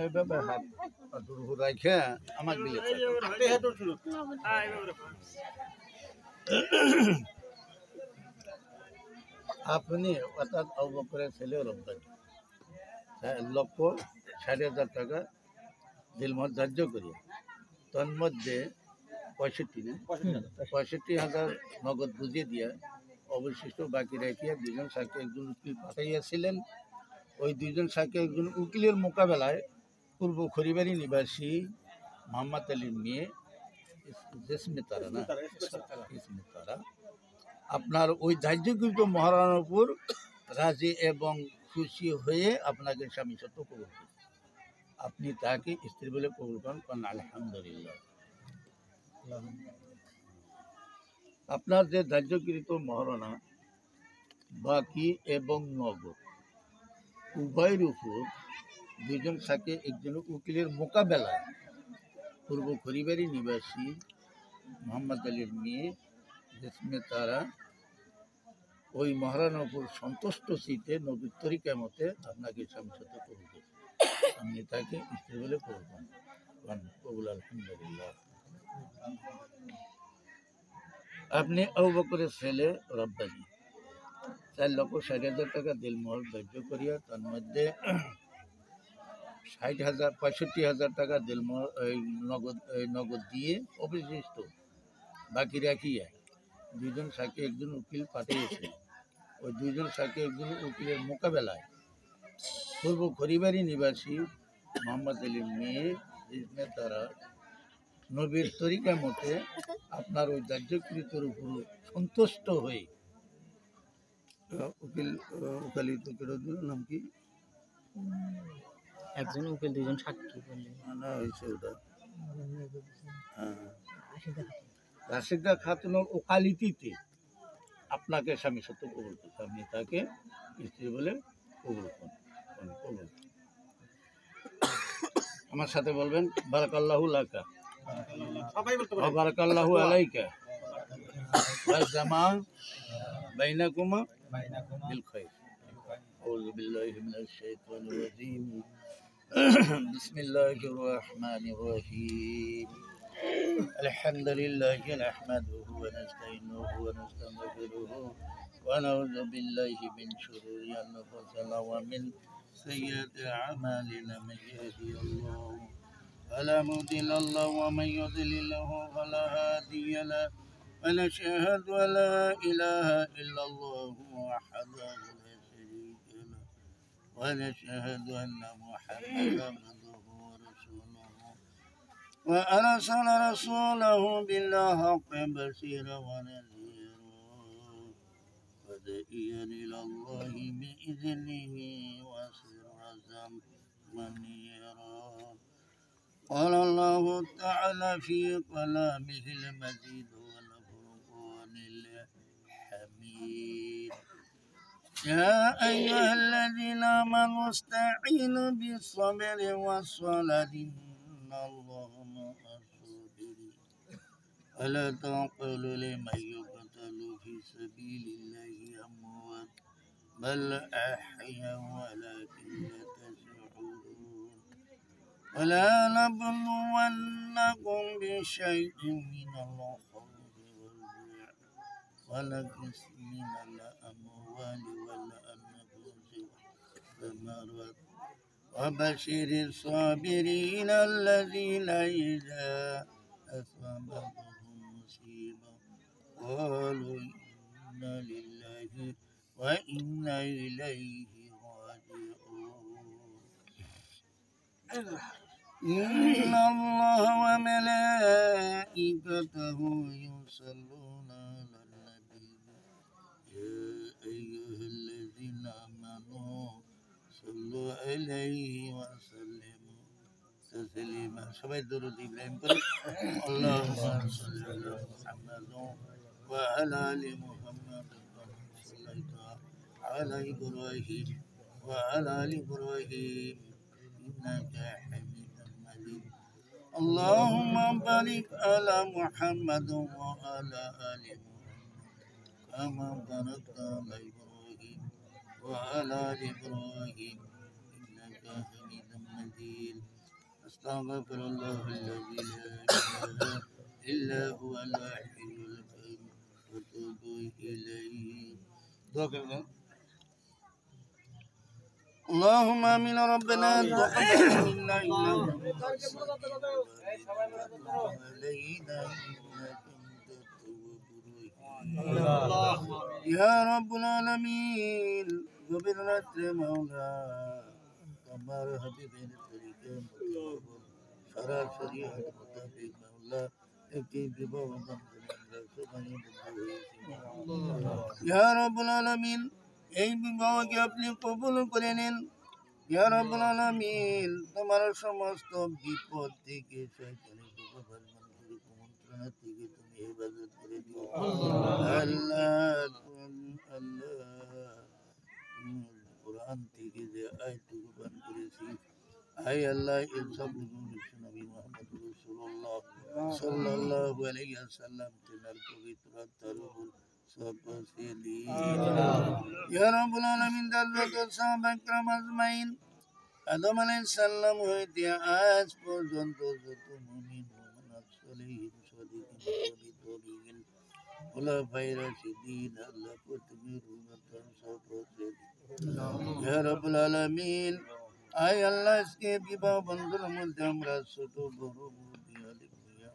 এইভাবে হাত পাথর রাখে আমাকে দিলে আপনি অর্থাৎ আবু বকরের ছেলে রব্বানি 1,60,000 টাকা দিলমহর ধার্য করি তন্মধ্যে 65,000 নগদ বুঝিয়ে দিয়ে অবশিষ্ট বাকি রাখিয়া দুজন সাক্ষী একজন উকিল পাঠাইয়াছিলেন। ওই দুজন সাক্ষী একজন উকিলের মোকাবেলায় পূর্ব খড়িবাড়ি নিবাসী মোহাম্মদ আলীর মেয়ে ইসমিতারা আপনার ওই ধার্যকৃত মহারানার উপর রাজি এবং খুশি হয়ে আপনাকে স্বামী সত্য কবুল করেন। আপনি তাকে স্ত্রী বলে কবুল করেন, আলহামদুলিল্লাহ। আপনার যে ধার্যকৃত মহারণা বাকি এবং নগদ উভয়ের উপর দুজন সাথে একজন উকিলের মোকাবেলায় পূর্ব খড়িবাড়ি নিবাসী মোহাম্মদ আলীর মেয়ে তারা ওই মহারানার উপর সন্তুষ্ট চিতে নবীর তরিকা মতে আপনাকে স্বামী সাথে কবুল করেন। আপনি তাকে স্ত্রী বলে কবুল করেন, কবুল আলহামদুলিল্লাহ। আপনি আবু বকরের ছেলে রব্বানি 4,60,000 টাকা দিলমহর ধার্য করিয়া তার মধ্যে 65,000 টাকা দিলমহর নগদ দিয়ে অবশিষ্ট বাকি রাখিয়া দুজন সাক্ষী একজন উকিল পাঠিয়েছে। ওই দুজন সাক্ষী একজন উকিলের মোকাবেলায় পূর্ব খড়িবাড়ি নিবাসী মোহাম্মদ আলীর মেয়ে তারা নবীর তরিকা মতে আপনার ওই ধার্যকৃতর উপর সন্তুষ্ট হয়ে নাম কি একজন উকিল দুজন সাক্ষী না হয়েছে ওটা রাশিদা খাতুনের ওকালিতিতে আপনাকে স্বামী সত্য কবুল করতে আপনি তাকে স্ত্রী বলে কবুল করেন। আমার সাথে বলবেন বারাকাল্লাহু লাকা ওয়া বারাকাল্লাহু আলাইকা ওয়া জামা বাইনাকুমা বিল খায়র। আউযু বিল্লাহি মিনাশ শাইতানির রাজীম। বিসমিল্লাহির রাহমানির রহিম। আলহামদুলিল্লাহি নাহমাদুহু ওয়া নাস্তাঈনুহু ওয়া নাস্তাগফিরুহু ওয়া নাউযু বিল্লাহি মিন শুরুরি আনফুসিনা ওয়া মিন سيئات أعمالنا من يهدي الله فلا مضل له ومن يضلل فلا هادي له ونشهد أن لا إله إلا الله وحده لا شريك له ونشهد أن محمدا عبده ورسوله وأرسل رسوله بالحق بشيرا ونذيرا وداعيا إلى الله بإذنه وسراجا منيرا. قال الله تعالى في كلامه المجيد والفرقان الحميد: يا أيها الذين آمنوا استعينوا بالصبر والصلاة إن الله مع الصابرين ولا تقولوا لمن يقتل في سبيل الله أموات بل أحياء ولكن لا تشعرون. ولا نبلونكم بشيء من الخوف والجوع ونقص من الأموال والأنفس والثمرات وبشر الصابرين الذين إذا أصابتهم مصيبة قالوا إنا لله وإنا إليه راجعون. إن الله وملائكته يصلون على النبي يا أيها الذين آمنوا صلوا عليه وسلموا تسليما. সবাই দরুদ ইব্রাহিম পড়ি। اللهم صل على محمد وعلى آل محمد كما صليت على إبراهيم وعلى آل إبراهيم إنك حميد مجيد. اللهم بارك على محمد وعلى آل محمد كما باركت على إبراهيم وعلى آل إبراهيم إنك حميد مجيد. أستغفر الله الذي لا إله إلا هو الحي القيوم وأتوب إليه. اللهم آمين ربنا تقبل منا إنك أنت علينا إنك أنت التواب الرحيم. يا رب العالمين قبلت مولا تمر حبيبين الطريقة متوابر شرع شريعة مطابق مولا اكتب ببوضا يا رب العالمين এই বিবাহকে আপনি কবুল করে নিন ইয়া রাব্বুল আলামিন তোমার সমস্ত বিপদ থেকে শয়তানের কুফর কুমন্ত্রণা থেকে তুমি হেফাজত করে দিও আল্লাহ কোরআন থেকে যে আয়াতটুকু পাঠ করেছি আয় আল্লাহ এর সব নবী মুহাম্মদ রাসূলুল্লাহ সাল্লাল্লাহু আলাইহি ওয়াসাল্লাম তেনার পবিত্র আত্মার উপর يا رب العالمين دلوك صحابة کرام أجمعين আদম আলাইহিস সালাম হইতে আজ পর্যন্ত যত মুমিন মুমিনাত সলিহিন সাদিকিন তাবিঈন খুলাফায়ে রাশিদিন আল্লাহ প্রত্যেকের রহমতের সাথে ইয়া রাব্বুল আলামিন আয় আল্লাহ আজকে বিবাহ বন্ধনের মধ্যে আমরা ছোট বড়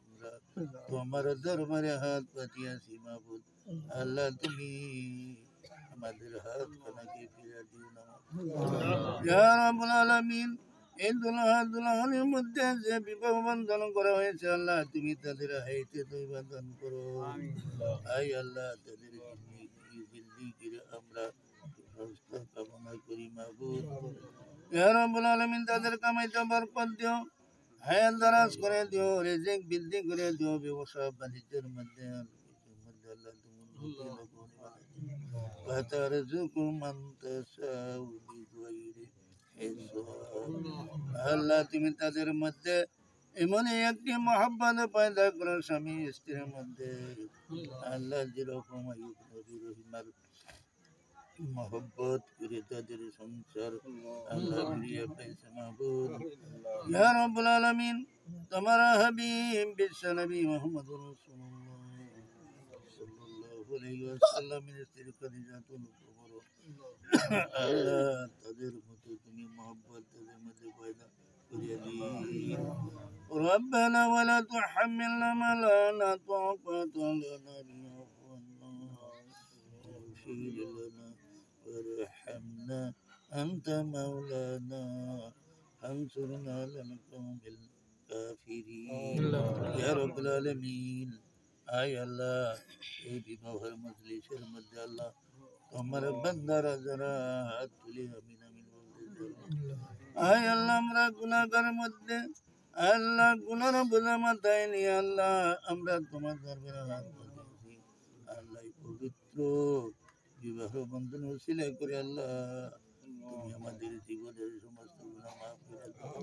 আমরা তোমার দরবারে হাত পাতিয়াছি মাবুদ আল্লাহ তুমি আমাদের হাত খানাকে ফিরে দিও না ইয়া রাব্বুল আলামিন এই দুলহানের মধ্যে যে বিবাহ বন্ধন করা হয়েছে আল্লাহ তুমি তাদের হাইতে তৈবা দান করো আয় আল্লাহ তাদের জিন্দেগির আমরা সুস্থ কামনা করি মাবুদ ইয়া রাব্বুল আলামিন তাদের কামাইতে বরকত দিও হায়াত দারাজ করে দিও রিজিক বৃদ্ধি করে দিও ব্যবসা বাণিজ্যের মধ্যে আল্লাহ وترزق من تشاء بغير حساب আল্লাহ তুমি তাদের মধ্যে এমন একটি মহব্বত পয়দা করো স্বামী স্ত্রীর মধ্যে আল্লাহ যেরকম আইয়ুব নবী রহিমার মহব্বত করে তাদের সংসার আল্লাহ ফিরিয়ে পেয়েছে মাহবুব ইয়া রাব্বুল আলামিন তোমার হাবিব বিশ্ব নবী মুহাম্মদ রাসূলুল্লাহ সাল্লাল্লাহু আলাইহি ওয়াসাল্লামের স্ত্রী খাদিজাতুল কুবরা আল্লাহ তাদের মতো তুমি মহব্বত তাদের মধ্যে পয়দা করিয়ে দিও ربنا ولا تحملنا ما لا طاقة لنا به واغفر لنا وارحمنا أنت مولانا انصرنا على القوم الكافرين يا رب العالمين آي الله এই বিবাহের মজলিসের মধ্যে আল্লাহ তোমার বান্দারা যারা হাত তুলে আমিন আমিন বলতে আয় আল্লাহ আমরা গুনাহগারের মধ্যে আল্লাহ গুনার বোঝা মাথায় নিয়ে আল্লাহ আমরা তোমার দরবারে হাত তুলেছি আল্লাহ পবিত্র বিবাহ বন্ধন উসিলা করে আল্লাহ তুমি আমাদের জীবনের সমস্ত গুনাহ মাফ করে দাও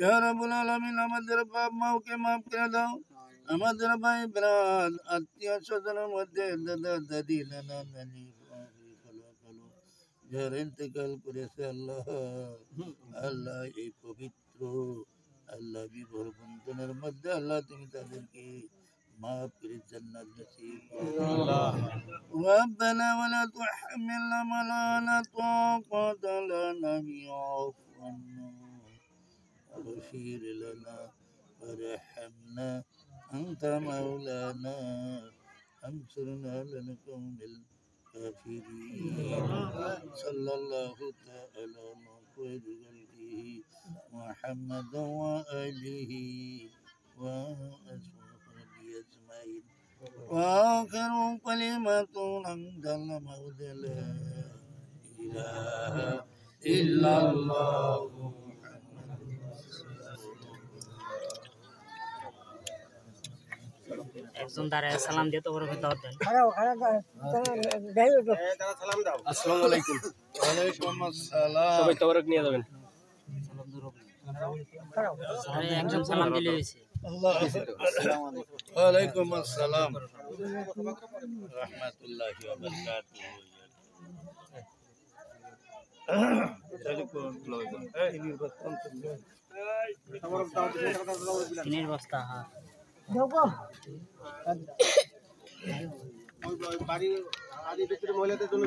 ইয়া রাব্বুল আলামিন আমাদের বাপ মাকে মাফ করে দাও আমাদের ভাই ব্রাদ আত্মীয় স্বজনের মধ্যে দাদা দাদি নানা নানি যারা ইন্তেকাল করেছে আল্লাহ আল্লাহ এই পবিত্র আল্লাহ বিবাহ বন্ধনের মধ্যে আল্লাহ তুমি তাদেরকে মাফ করে জান্নাত নসিব করো ربنا ولا تحملنا ما لا طاقة لنا به واعف عنا واغفر لنا وارحمنا أنت مولانا انصرنا على القوم الكافرين صلى الله تعالى على خير خلقه محمد وآله وأصحابه أجمعين وآخر كلمة عند الموت لا إله إلا الله একজন দাঁড়ায় সালাম দিয়ে তো বড় দাওয়াত দেন আসসালামু আলাইকুম ওয়ালাইকুম আসসালাম সবাই তবরক নিয়ে যাবেন একজন সালাম দিলে হয়েছে ওয়ালাইকুম আসসালাম রাহমাতুল্লাহি ওয়া বারাকাতুহু টিনের বস্তা, হ্যাঁ। বাড়ির ভিতরে মহিলাদের জন্য